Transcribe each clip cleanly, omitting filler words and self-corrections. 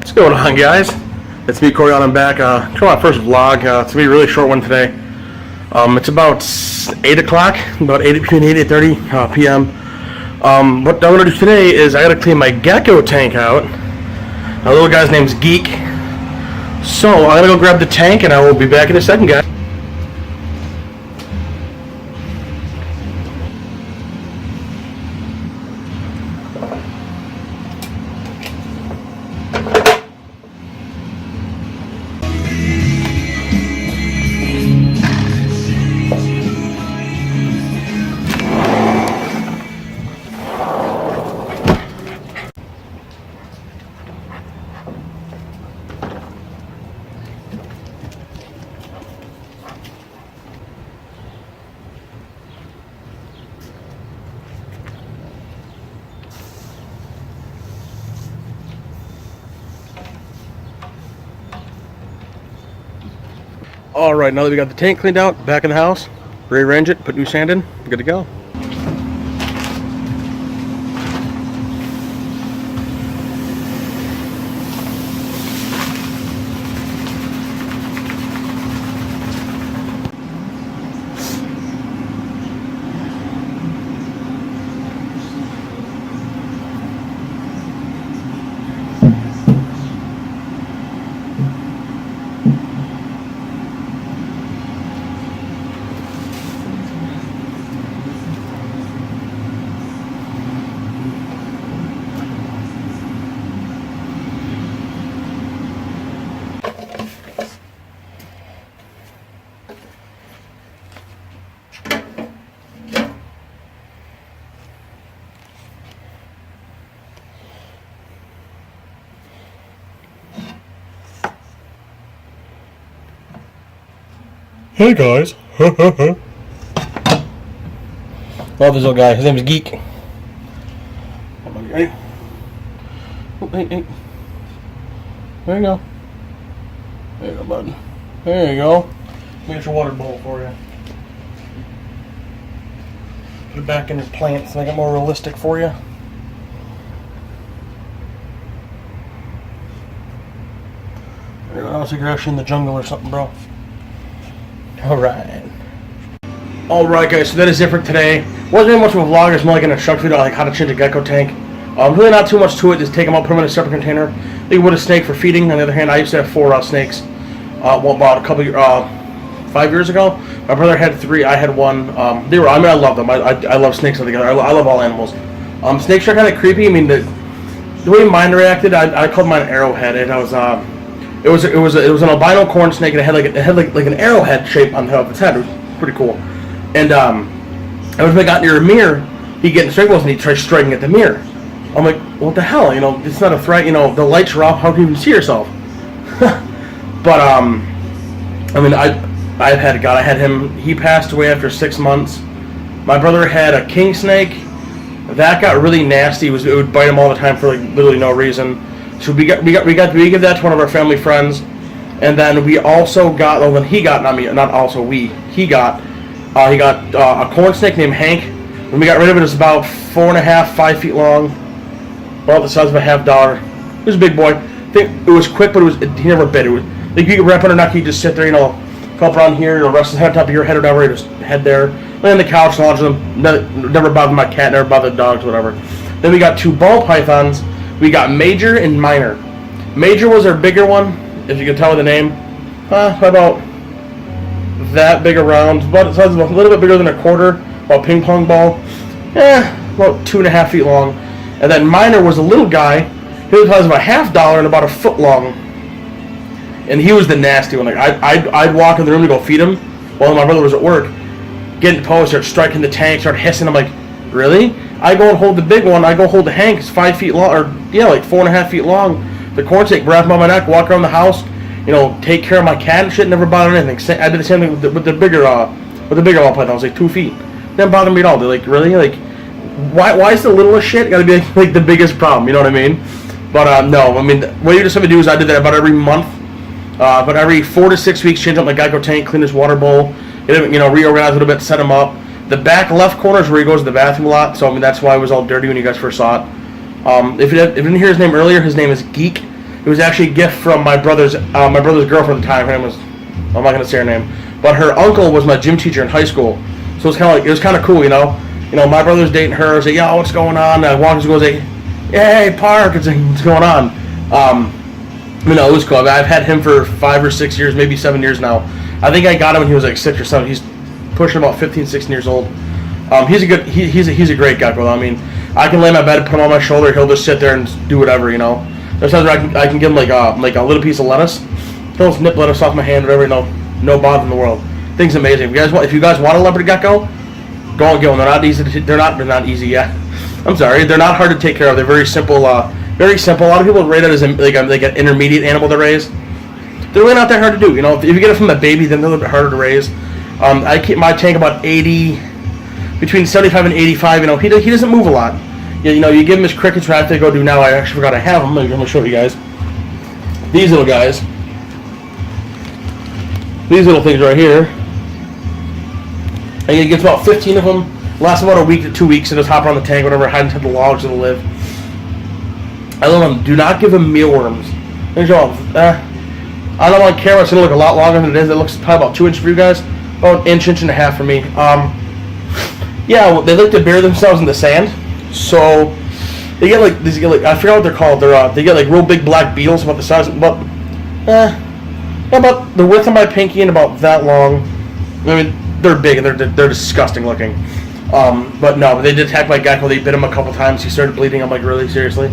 What's going on, guys? It's me, Corey. I'm back. It's my first vlog. It's going to be a really short one today. It's about 8 o'clock, between 8 and 8:30 p.m. What I'm going to do today is I got to clean my Gecko tank out. My little guy's name's Geek. So I'm going to go grab the tank, and I will be back in a second, guys. Alright, now that we got the tank cleaned out, back in the house, rearrange it, put new sand in, good to go. Hey guys. Love this little guy. His name is Geek. Hey. Oh, hey. There you go. There you go, bud. There you go. Get your water bowl for you. Put it back in your plants to make it more realistic for you. There you go. Looks like you're actually in the jungle or something, bro. Alright, guys, so that is it for today. Wasn't really much of a vlog, it's more like an instruction video on like how to change a Gecko tank. Really not too much to it, just take them out, put them in a separate container. You would a snake for feeding. On the other hand, I used to have 4 snakes. About a couple 5 years ago. My brother had 3, I had 1. I love them. I love snakes altogether. I love all animals. Snakes are kind of creepy. I mean, the way mine reacted, I called mine arrowhead. It was an albino corn snake, and it had like an arrowhead shape on the top of its head. It was pretty cool. And every time I got near a mirror, he'd get in circles and he'd try striking at the mirror. I'm like, what the hell? You know, it's not a threat. You know, the lights are off. How can you even see yourself? But I mean, I had him. He passed away after 6 months. My brother had a king snake. That got really nasty. It would bite him all the time for like literally no reason. So we gave that to one of our family friends, and then we also got he got a corn snake named Hank. When we got rid of it, it was about 4.5, 5 feet long, about the size of a half dollar. It was a big boy. I think it was quick, but he never bit. It was like you could wrap under neck, he'd just sit there, come up around here, rest his head on top of your head or whatever, just head there, lay on the couch, lounge them. Never bothered my cat, never bothered dogs, whatever. Then we got 2 ball pythons. We got Major and Minor. Major was our bigger one, if you can tell by the name. About that big around. About the size of a little bit bigger than a quarter, about a ping pong ball. About 2.5 feet long. And then Minor was a little guy. He was the size of a half dollar and about a foot long. And he was the nasty one. Like I'd walk in the room to go feed him while my brother was at work. Get in the pose, start striking the tank, start hissing. I'm like, really? I go and hold the big one. I go hold the Hank. It's 5 feet long, or like 4.5 feet long. The corn snake, wrap him on my neck, walk around the house, take care of my cat and shit. Never bothered anything. I did the same thing with the bigger ball python. I was like 2 feet. Didn't bother me at all. They're like, really? Like, why is the littlest shit got to be like the biggest problem? You know what I mean? But no. I mean, what you just have to do is I did that about every month. But every 4 to 6 weeks, change up my Gecko tank, clean his water bowl, reorganize a little bit, set him up. The back left corner is where he goes to the bathroom a lot, so I mean that's why it was all dirty when you guys first saw it. If you didn't hear his name earlier, his name is Geek. It was actually a gift from my brother's girlfriend at the time. Her name was, I'm not gonna say her name, but her uncle was my gym teacher in high school. So it was kind of cool, you know. You know, my brother's dating her. I was like, yo, what's going on? And I walked and goes like, hey, Park, it's like, what's going on? You know, it was cool. I've had him for 5 or 6 years, maybe 7 years now. I think I got him when he was like 6 or 7. He's pushing about 15, 16 years old. He's a great Gecko. I mean, I can lay in my bed, put him on my shoulder. He'll just sit there and do whatever, you know. There's times where I can give him like a little piece of lettuce. He'll just nip lettuce off my hand, whatever. No bother in the world. Thing's amazing. If you guys want a leopard gecko, go and get one. They're not easy. They're not easy yet. I'm sorry. They're not hard to take care of. They're very simple. Very simple. A lot of people rate it as like an intermediate animal to raise. They're really not that hard to do. You know, if you get it from a baby, then they're a little bit harder to raise. I keep my tank about 80, between 75 and 85. You know, he doesn't move a lot. You know, you give him his crickets, what I have to go do now. I actually forgot I have them. I'm going to show you guys. These little guys. These little things right here. And he gets about 15 of them. Lasts about a week to 2 weeks, and just hop around the tank, whatever, hide inside the logs, it'll live. I love them. Do not give them mealworms. I don't know on camera, it's going to look a lot longer than it is. It looks probably about 2 inches for you guys. About an inch and a half for me. Yeah, well, they like to bury themselves in the sand. So, they get like, I forgot what they're called. They get like real big black beetles about the size, about the width of my pinky and about that long. I mean, they're big and they're disgusting looking. But no, they did attack my gecko. They bit him a couple times. He started bleeding. I'm like, really? Seriously?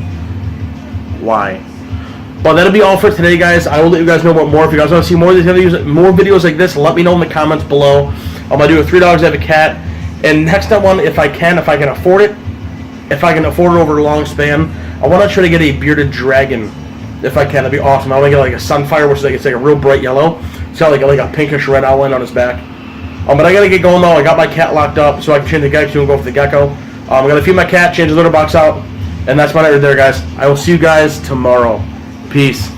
Why? Well, that'll be all for today, guys. I will let you guys know about more. If you guys want to see more of these videos, more videos like this, let me know in the comments below. I'm going to do a 3 dogs, I have a cat. And next one, if I can afford it, over a long span, I want to try to get a bearded dragon. If I can, that'd be awesome. I want to get like a sunfire, which is like, it's like a real bright yellow. It's got like a pinkish red outline on his back. But I gotta get going though. I got my cat locked up, so I can change the gecko and go for the gecko. I'm gonna feed my cat, change the litter box out, and that's my night right there, guys. I will see you guys tomorrow. Peace.